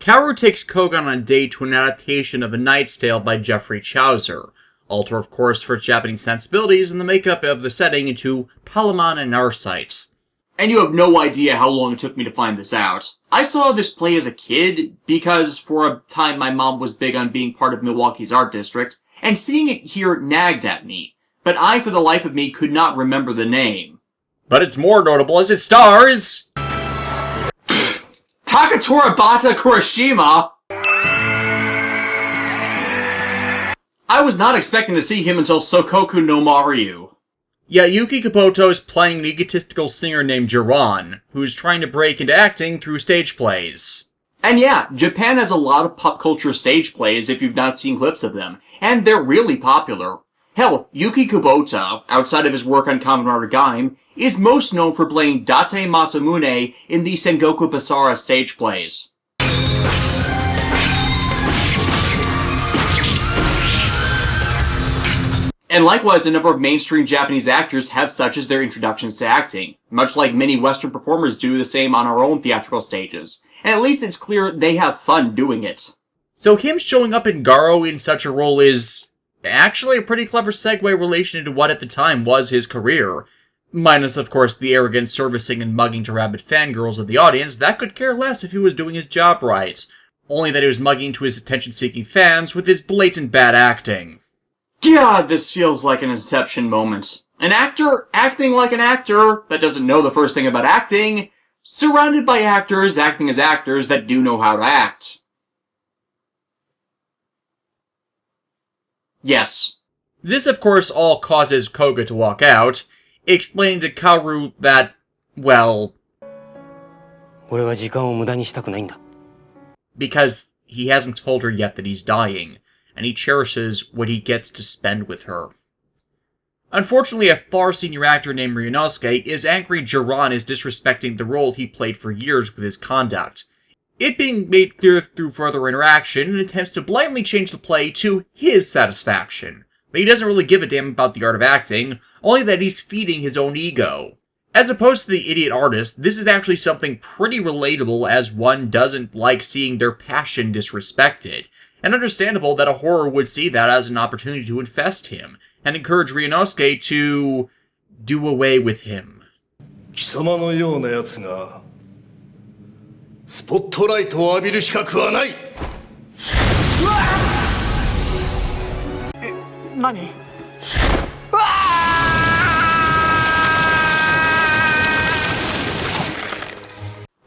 Kaoru takes Koga on a date to an adaptation of A Knight's Tale by Geoffrey Chaucer, alter of course for its Japanese sensibilities and the makeup of the setting into Palamon and Arcite. And you have no idea how long it took me to find this out. I saw this play as a kid because for a time my mom was big on being part of Milwaukee's art district, and seeing it here nagged at me. But I, for the life of me, could not remember the name. But it's more notable as it stars... Takatora Bata Kurashima! I was not expecting to see him until Sokoku no Mario. Yuki Kabuto is playing an egotistical singer named Jiran, who's trying to break into acting through stage plays. And yeah, Japan has a lot of pop culture stage plays if you've not seen clips of them, and they're really popular. Hell, Yuki Kubota, outside of his work on Kamen Rider Gaim, is most known for playing Date Masamune in the Sengoku Basara stage plays. And likewise, a number of mainstream Japanese actors have such as their introductions to acting, much like many Western performers do the same on our own theatrical stages. And at least it's clear they have fun doing it. So him showing up in Garo in such a role is actually a pretty clever segue relation to what at the time was his career. Minus, of course, the arrogant servicing and mugging to rabid fangirls of the audience that could care less if he was doing his job right. Only that he was mugging to his attention-seeking fans with his blatant bad acting. God, this feels like an Inception moment. An actor acting like an actor that doesn't know the first thing about acting, surrounded by actors acting as actors that do know how to act. Yes. This, of course, all causes Koga to walk out, explaining to Kaoru that, well... because he hasn't told her yet that he's dying, and he cherishes what he gets to spend with her. Unfortunately, a far senior actor named Ryunosuke is angry Jiran is disrespecting the role he played for years with his conduct, it being made clear through further interaction and attempts to blatantly change the play to his satisfaction. But he doesn't really give a damn about the art of acting, only that he's feeding his own ego. As opposed to the idiot artist, this is actually something pretty relatable as one doesn't like seeing their passion disrespected, and understandable that a horror would see that as an opportunity to infest him, and encourage Ryunosuke to do away with him.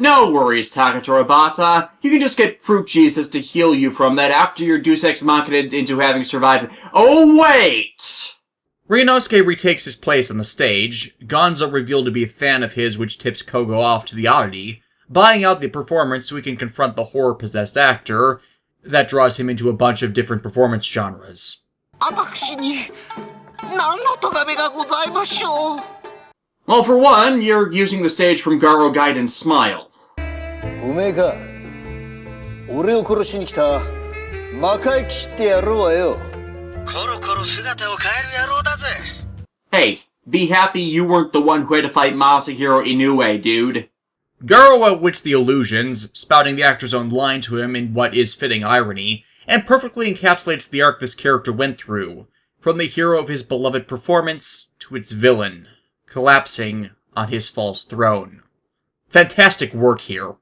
No worries, Takatora Bata. You can just get Fruit Jesus to heal you from that after you're Deus Ex Machina'd into having survived. Oh, wait! Ryunosuke retakes his place on the stage, Gonzo revealed to be a fan of his which tips Kogo off to the oddity, buying out the performance so he can confront the horror-possessed actor. That draws him into a bunch of different performance genres. Well, for one, you're using the stage from Garo Gaiden's Smile. Hey, be happy you weren't the one who had to fight Masahiro Inoue, dude. Garo outwits the illusions, spouting the actor's own line to him in what is fitting irony, and perfectly encapsulates the arc this character went through, from the hero of his beloved performance to its villain, collapsing on his false throne. Fantastic work here.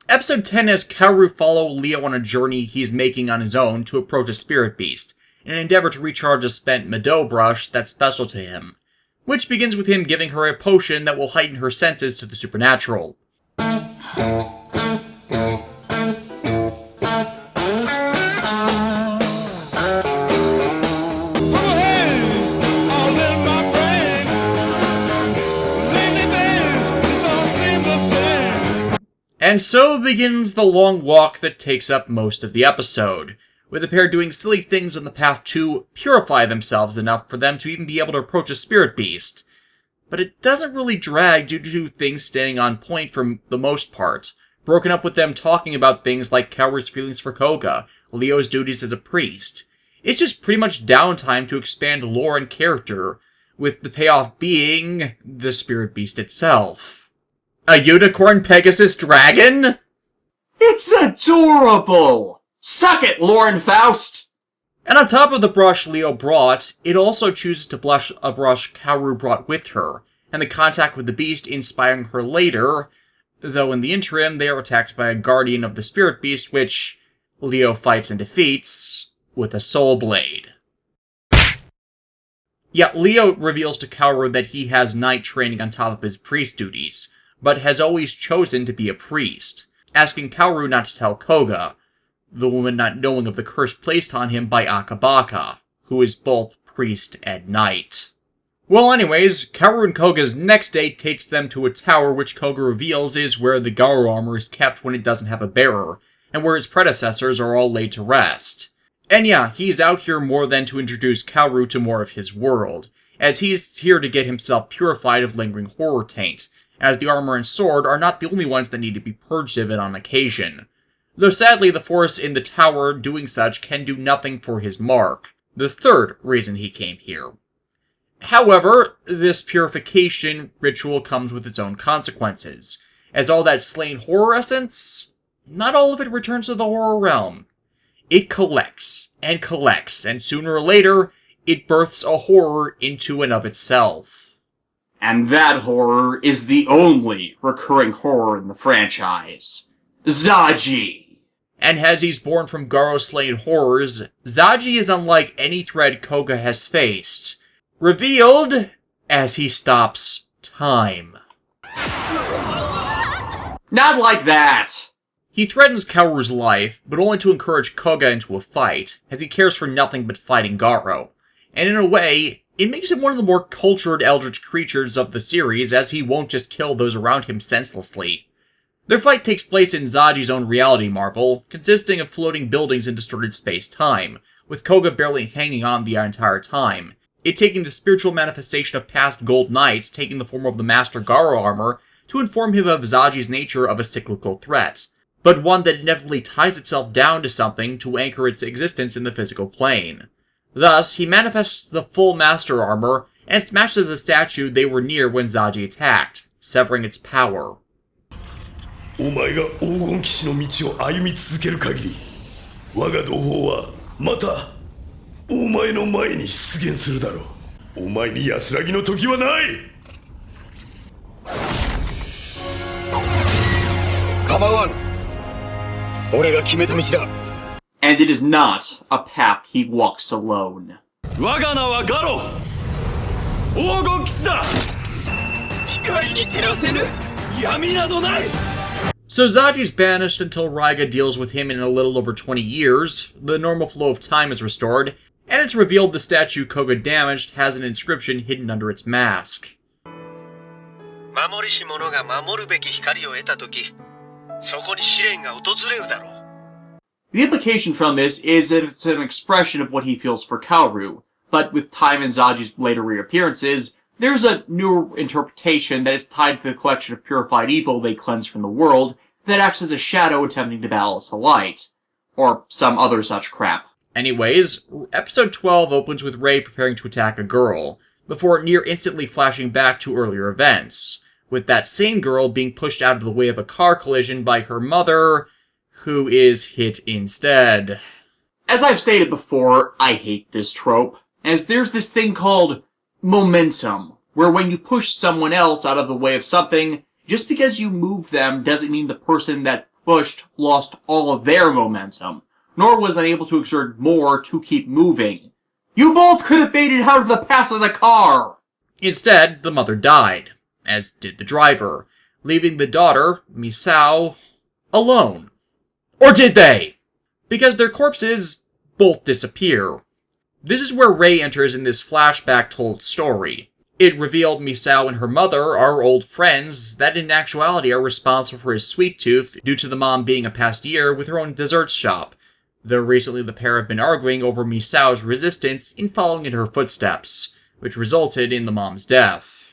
Episode 10 has Kaoru follow Leo on a journey he's making on his own to approach a spirit beast, in an endeavor to recharge a spent Mado brush that's special to him, which begins with him giving her a potion that will heighten her senses to the supernatural. And so begins the long walk that takes up most of the episode, with the pair doing silly things on the path to purify themselves enough for them to even be able to approach a spirit beast. But it doesn't really drag due to things staying on point for the most part, broken up with them talking about things like Kaoru's feelings for Koga, Leo's duties as a priest. It's just pretty much downtime to expand lore and character, with the payoff being the spirit beast itself. A unicorn Pegasus dragon? It's adorable! Suck it, Lauren Faust! And on top of the brush Leo brought, it also chooses to blush a brush Kaoru brought with her, and the contact with the beast inspiring her later, though in the interim they are attacked by a guardian of the spirit beast which Leo fights and defeats with a soul blade. Yet Leo reveals to Kaoru that he has knight training on top of his priest duties, but has always chosen to be a priest, asking Kaoru not to tell Koga, the woman not knowing of the curse placed on him by Akabaka, who is both priest and knight. Well anyways, Kaoru and Koga's next date takes them to a tower which Koga reveals is where the Garo armor is kept when it doesn't have a bearer, and where his predecessors are all laid to rest. And yeah, he's out here more than to introduce Kaoru to more of his world, as he's here to get himself purified of lingering horror taint, as the armor and sword are not the only ones that need to be purged of it on occasion. Though sadly the force in the tower doing such can do nothing for his mark, the third reason he came here. However, this purification ritual comes with its own consequences, as all that slain horror essence, not all of it returns to the horror realm. It collects, and sooner or later, it births a horror into and of itself. And that horror is the only recurring horror in the franchise. Zaji! And as he's born from Garo's slain horrors, Zaji is unlike any threat Koga has faced, revealed as he stops time. Not like that! He threatens Kaoru's life, but only to encourage Koga into a fight, as he cares for nothing but fighting Garo. And in a way, it makes him one of the more cultured eldritch creatures of the series, as he won't just kill those around him senselessly. Their fight takes place in Zaji's own reality marble, consisting of floating buildings in distorted space-time, with Koga barely hanging on the entire time, it taking the spiritual manifestation of past Gold Knights taking the form of the Master Garo armor to inform him of Zaji's nature of a cyclical threat, but one that inevitably ties itself down to something to anchor its existence in the physical plane. Thus, he manifests the full Master armor and smashes a statue they were near when Zaji attacked, severing its power. お前が黄金騎士の道を歩み続ける限り、我が同胞はまたお前の前に出現するだろう。お前に安らぎの時はない。構わん。俺が決めた道だ。And it is not a path he walks alone. 我が名はガロ。黄金騎士だ。光に照らせぬ闇などない。 So Zaji's banished until Raiga deals with him in a little over 20 years, the normal flow of time is restored, and it's revealed the statue Koga damaged has an inscription hidden under its mask. The implication from this is that it's an expression of what he feels for Kaoru, but with time and Zaji's later reappearances, there's a new interpretation that it's tied to the collection of purified evil they cleanse from the world that acts as a shadow attempting to balance a light. Or some other such crap. Anyways, episode 12 opens with Rei preparing to attack a girl, before near instantly flashing back to earlier events, with that same girl being pushed out of the way of a car collision by her mother, who is hit instead. As I've stated before, I hate this trope, as there's this thing called momentum, where when you push someone else out of the way of something, just because you moved them doesn't mean the person that pushed lost all of their momentum, nor was unable to exert more to keep moving. You both could have made it out of the path of the car! Instead, the mother died, as did the driver, leaving the daughter, Misao, alone. Or did they? Because their corpses both disappear. This is where Rei enters in this flashback-told story. It revealed Misao and her mother are old friends that in actuality are responsible for his sweet tooth due to the mom being a pastier with her own desserts shop, though recently the pair have been arguing over Misao's resistance in following in her footsteps, which resulted in the mom's death.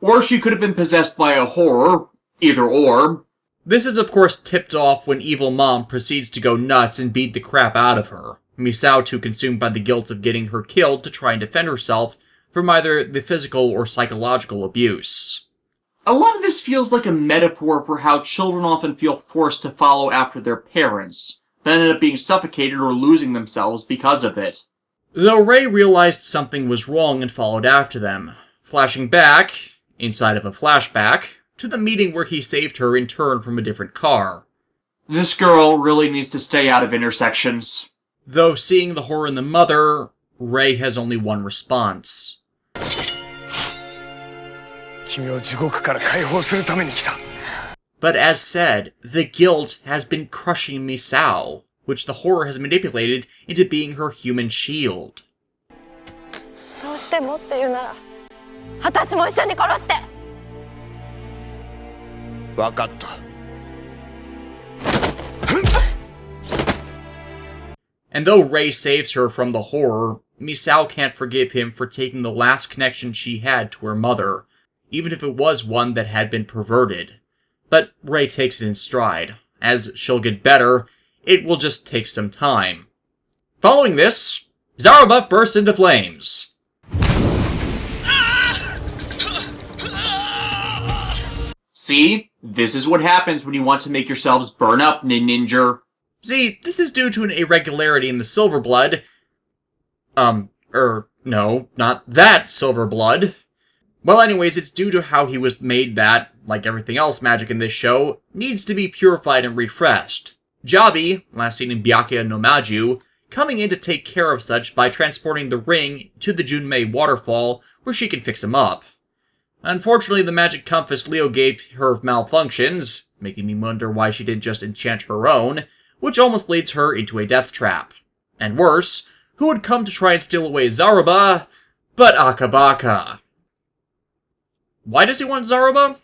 Or she could have been possessed by a horror. Either or. This is of course tipped off when evil mom proceeds to go nuts and beat the crap out of her, Misao too consumed by the guilt of getting her killed to try and defend herself from either the physical or psychological abuse. A lot of this feels like a metaphor for how children often feel forced to follow after their parents, but end up being suffocated or losing themselves because of it. Though Rei realized something was wrong and followed after them, flashing back, inside of a flashback, to the meeting where he saved her in turn from a different car. This girl really needs to stay out of intersections. Though seeing the horror in the mother, Rei has only one response. But as said, the guilt has been crushing Misao, which the horror has manipulated into being her human shield. And though Rei saves her from the horror, Misao can't forgive him for taking the last connection she had to her mother, even if it was one that had been perverted. But Rei takes it in stride. As she'll get better, it will just take some time. Following this, Zaruba bursts into flames. See? This is what happens when you want to make yourselves burn up, Ninja. See, this is due to an irregularity in the silver blood. No, not that silver blood. Well, anyways, it's due to how he was made that, like everything else magic in this show, needs to be purified and refreshed. Jabi, last seen in Byakuya no Maju, coming in to take care of such by transporting the ring to the Junmei waterfall where she can fix him up. Unfortunately, the magic compass Leo gave her malfunctions, making me wonder why she didn't just enchant her own, which almost leads her into a death trap. And worse, who would come to try and steal away Zaruba but Akabaka? Why does he want Zaruba?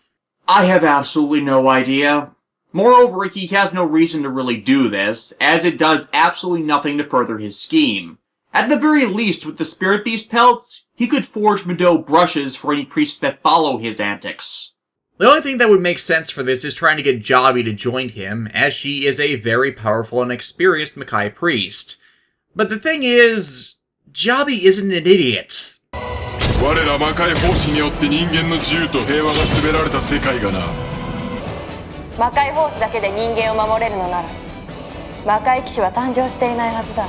I have absolutely no idea. Moreover, he has no reason to really do this, as it does absolutely nothing to further his scheme. At the very least, with the Spirit Beast pelts, he could forge Mado brushes for any priests that follow his antics. The only thing that would make sense for this is trying to get Jabi to join him, as she is a very powerful and experienced Makai priest. But the thing is, Jabi isn't an idiot. 我ら魔界奉仕によって人間の自由と平和が告げられた世界がな。魔界奉仕だけで人間を守れるのなら、魔界騎士は誕生していないはずだ。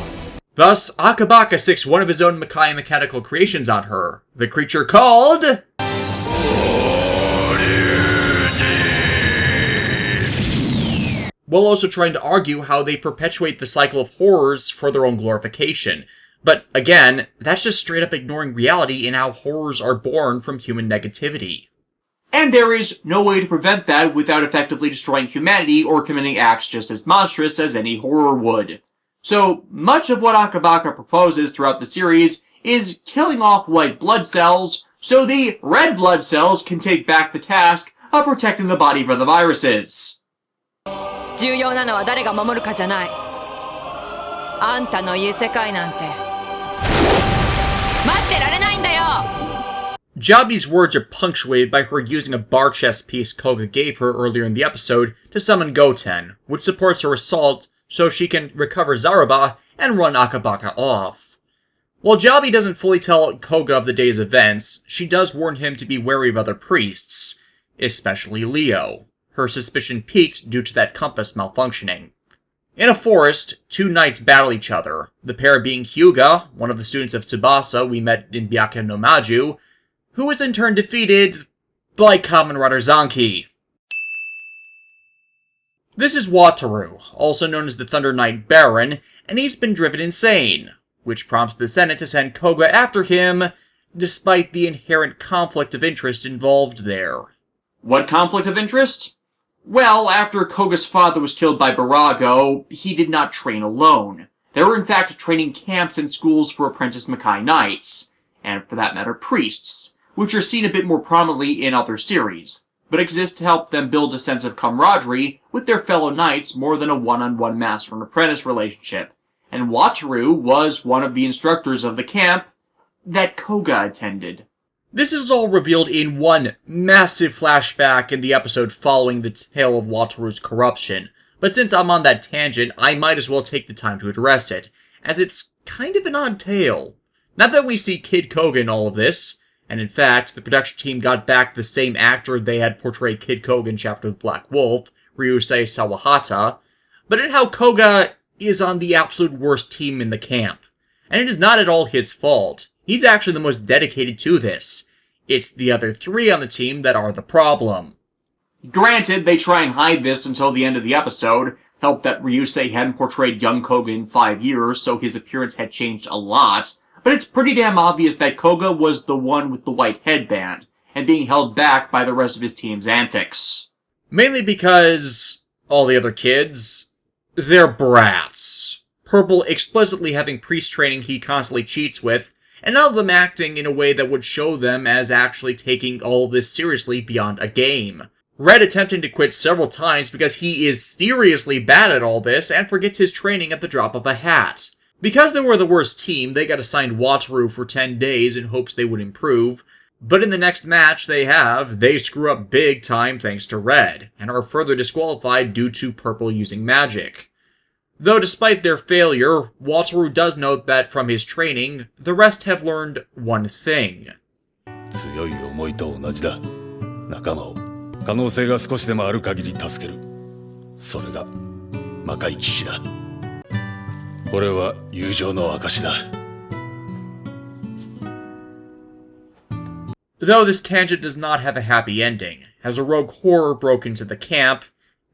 Thus, Akabaka sticks one of his own Makai mechanical creations on her, the creature called... while also trying to argue how they perpetuate the cycle of horrors for their own glorification. But again, that's just straight up ignoring reality and how horrors are born from human negativity. And there is no way to prevent that without effectively destroying humanity or committing acts just as monstrous as any horror would. So, much of what Akabaka proposes throughout the series is killing off white blood cells so the red blood cells can take back the task of protecting the body from the viruses. 重要なのは誰が守るかじゃない。あんたの言う世界なんて待ってられないんだよ。 Jabi's words are punctuated by her using a bar chest piece Koga gave her earlier in the episode to summon Goten, which supports her assault so she can recover Zaruba and run Akabaka off. While Jabi doesn't fully tell Koga of the day's events, she does warn him to be wary of other priests, especially Leo. Her suspicion peaked due to that compass malfunctioning. In a forest, two knights battle each other, the pair being Hyuga, one of the students of Tsubasa we met in Byakuya no Maju, who is in turn defeated by Kamen Rider Senki. This is Wataru, also known as the Thunder Knight Baron, and he's been driven insane, which prompts the Senate to send Koga after him, despite the inherent conflict of interest involved there. What conflict of interest? Well, after Koga's father was killed by Barago, he did not train alone. There were in fact training camps and schools for apprentice Makai Knights, and for that matter priests, which are seen a bit more prominently in other series, but exist to help them build a sense of camaraderie with their fellow knights more than a one-on-one master and apprentice relationship. And Wataru was one of the instructors of the camp that Koga attended. This is all revealed in one massive flashback in the episode following the tale of Wataru's corruption, but since I'm on that tangent, I might as well take the time to address it, as it's kind of an odd tale. Not that we see Kid Koga in all of this, and in fact, the production team got back the same actor they had portray Kid Koga in Chapter of the Black Wolf, Ryusei Sawahata, but in how Koga is on the absolute worst team in the camp. And it is not at all his fault. He's actually the most dedicated to this. It's the other three on the team that are the problem. Granted, they try and hide this until the end of the episode. Helped that Ryusei hadn't portrayed young Koga in 5 years, so his appearance had changed a lot. But it's pretty damn obvious that Koga was the one with the white headband, and being held back by the rest of his team's antics. Mainly because all the other kids, they're brats. Purple explicitly having priest training he constantly cheats with, and none of them acting in a way that would show them as actually taking all of this seriously beyond a game. Red attempting to quit several times because he is seriously bad at all this and forgets his training at the drop of a hat. Because they were the worst team, they got assigned Wataru for 10 days in hopes they would improve, but in the next match they screw up big time thanks to Red, and are further disqualified due to Purple using magic. Though despite their failure, Wataru does note that from his training, the rest have learned one thing. 強い思いと同じだ。仲間を可能性が少しでもある限り助ける。それが魔界騎士だ。これは友情の証だ。Though this tangent does not have a happy ending, as a rogue horror broke into the camp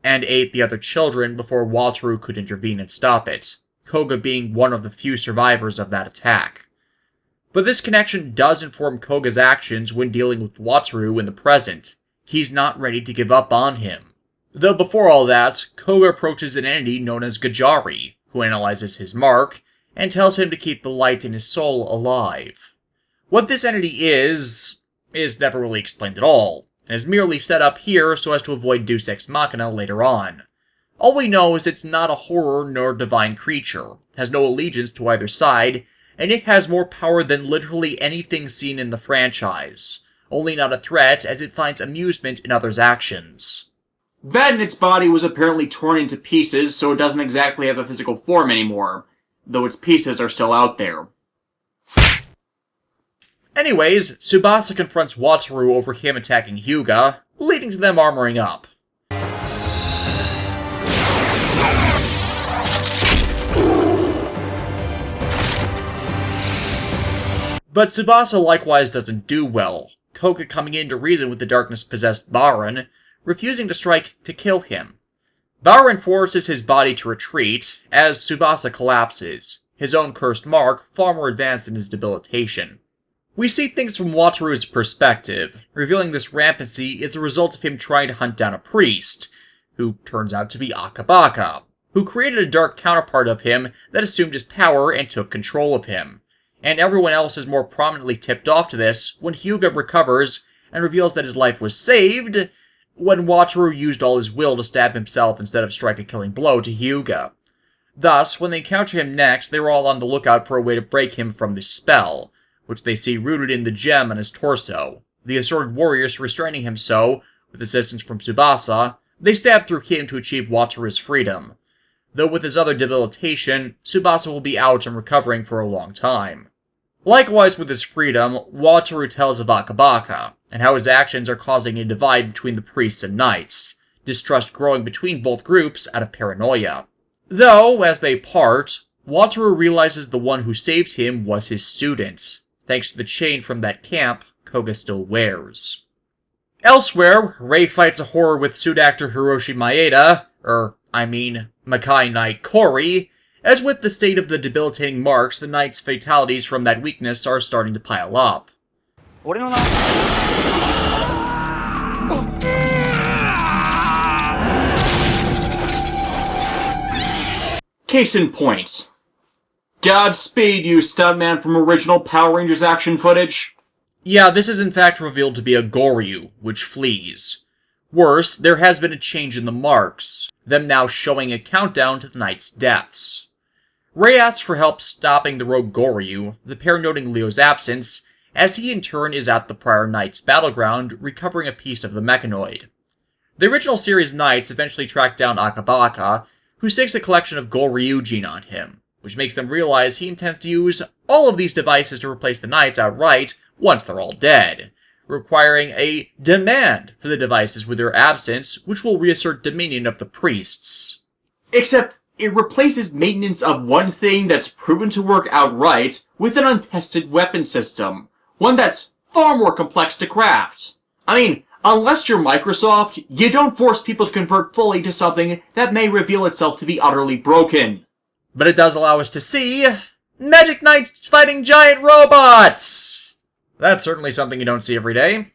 and ate the other children before Wataru could intervene and stop it, Koga being one of the few survivors of that attack. But this connection does inform Koga's actions when dealing with Wataru in the present. He's not ready to give up on him. Though before all that, Koga approaches an entity known as Gajari, who analyzes his mark, and tells him to keep the light in his soul alive. What this entity is never really explained at all, and is merely set up here so as to avoid Deus Ex Machina later on. All we know is it's not a horror nor divine creature, has no allegiance to either side, and it has more power than literally anything seen in the franchise, only not a threat as it finds amusement in others' actions. That and its body was apparently torn into pieces, so it doesn't exactly have a physical form anymore, though its pieces are still out there. Anyways, Tsubasa confronts Wataru over him attacking Hyuga, leading to them armoring up. But Tsubasa likewise doesn't do well, Koga coming in to reason with the darkness-possessed Baron, refusing to strike to kill him. Baron forces his body to retreat, as Tsubasa collapses, his own cursed mark far more advanced in his debilitation. We see things from Wataru's perspective, revealing this rampancy is a result of him trying to hunt down a priest, who turns out to be Akabaka, who created a dark counterpart of him that assumed his power and took control of him. And everyone else is more prominently tipped off to this when Hyuga recovers and reveals that his life was saved when Wataru used all his will to stab himself instead of strike a killing blow to Hyuga. Thus, when they encounter him next, they were all on the lookout for a way to break him from the spell, which they see rooted in the gem on his torso. The assorted warriors restraining him so, with assistance from Tsubasa, they stab through him to achieve Wataru's freedom. Though with his other debilitation, Tsubasa will be out and recovering for a long time. Likewise with his freedom, Wataru tells of Akabaka, and how his actions are causing a divide between the priests and knights, distrust growing between both groups out of paranoia. Though, as they part, Wataru realizes the one who saved him was his student, thanks to the chain from that camp Koga still wears. Elsewhere, Rei fights a horror with suit actor Hiroshi Maeda, Makai Knight Kori, as with the state of the debilitating marks, the knight's fatalities from that weakness are starting to pile up. Case in point. Godspeed, you stuntman from original Power Rangers action footage. Yeah, this is in fact revealed to be a Goryu, which flees. Worse, there has been a change in the marks, them now showing a countdown to the knight's deaths. Rei asks for help stopping the rogue Goryu, the pair noting Leo's absence, as he in turn is at the prior knight's battleground, recovering a piece of the mechanoid. The original series knights eventually track down Akabaka, who stakes a collection of Goryujin on him, which makes them realize he intends to use all of these devices to replace the knights outright once they're all dead, requiring a demand for the devices with their absence, which will reassert dominion of the priests. Except, it replaces maintenance of one thing that's proven to work outright with an untested weapon system. One that's far more complex to craft. I mean, unless you're Microsoft, you don't force people to convert fully to something that may reveal itself to be utterly broken. But it does allow us to see Magic Knights fighting giant robots! That's certainly something you don't see every day.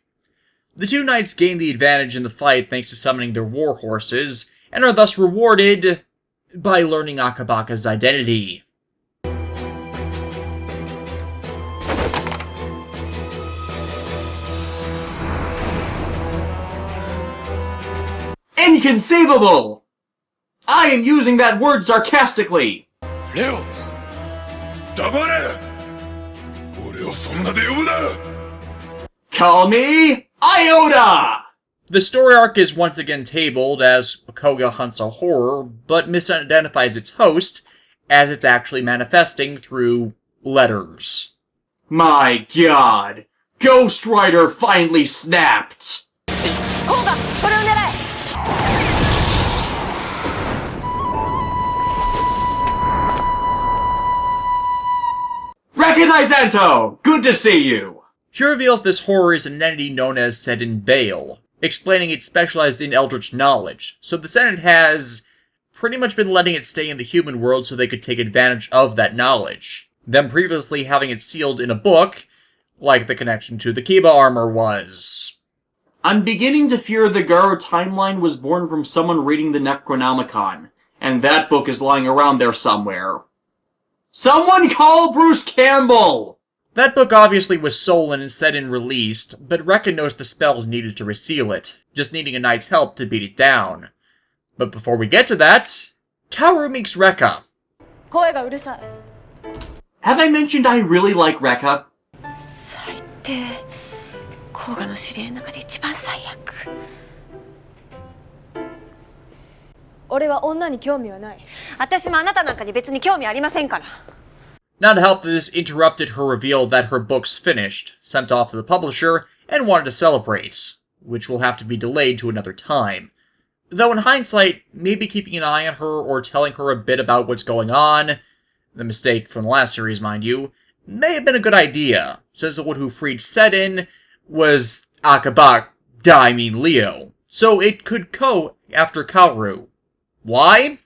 The two knights gain the advantage in the fight thanks to summoning their war horses, and are thus rewarded by learning Akabaka's identity. Inconceivable! I am using that word sarcastically! レオ黙れ俺をそんなで呼ぶな Call me Iota! The story arc is once again tabled as Koga hunts a horror, but misidentifies its host as it's actually manifesting through letters. My god! Ghost Rider finally snapped! コウガそれを狙え Recognize Anto! Good to see you! She reveals this horror is an entity known as Sedin Bale, explaining it's specialized in eldritch knowledge, so the Senate has pretty much been letting it stay in the human world so they could take advantage of that knowledge, them previously having it sealed in a book, like the connection to the Kiba armor was. I'm beginning to fear the Garo timeline was born from someone reading the Necronomicon, and that book is lying around there somewhere. Someone call Bruce Campbell! That book obviously was stolen and Sedin released, but Rekka knows the spells needed to reseal it, just needing a knight's help to beat it down. But before we get to that, Kaoru meets Rekka. 声がうるさい Have I mentioned I really like Rekka? 最低コウガの知り合いの中で一番最悪俺は女に興味はない私もあなたなんかに別に興味ありませんから Not to help that this interrupted her reveal that her book's finished, sent off to the publisher, and wanted to celebrate, which will have to be delayed to another time. Though in hindsight, maybe keeping an eye on her or telling her a bit about what's going on, the mistake from the last series, mind you, may have been a good idea, since the one who freed Sedin was Leo, so it could go after Kaoru. Why?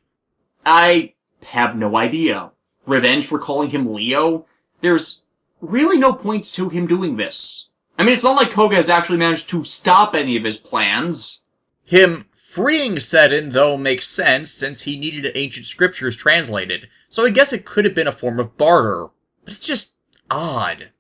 I have no idea. Revenge for calling him Leo? There's really no point to him doing this. I mean, it's not like Koga has actually managed to stop any of his plans. Him freeing Sedin, though, makes sense, since he needed ancient scriptures translated, so I guess it could have been a form of barter. But it's just odd.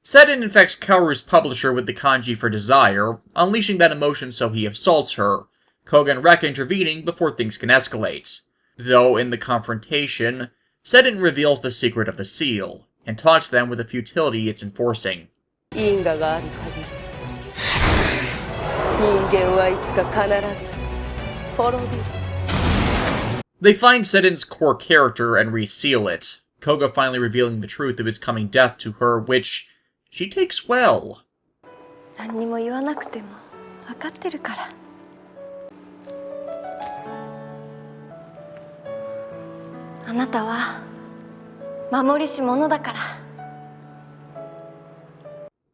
Sedin infects Kaoru's publisher with the kanji for desire, unleashing that emotion so he assaults her, Koga and Rekka intervening before things can escalate. Though, in the confrontation, Sedin reveals the secret of the seal, and taunts them with the futility it's enforcing. 因果がある限り人間はいつか必ず滅びる They find Sedin's core character and reseal it, Koga finally revealing the truth of his coming death to her, which she takes well. 何にも言わなくても分かってるからあなたは守りし者だから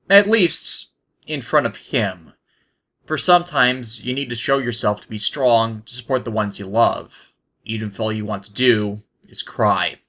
At least, in front of him. For sometimes, you need to show yourself to be strong to support the ones you love, even if all you want to do is cry.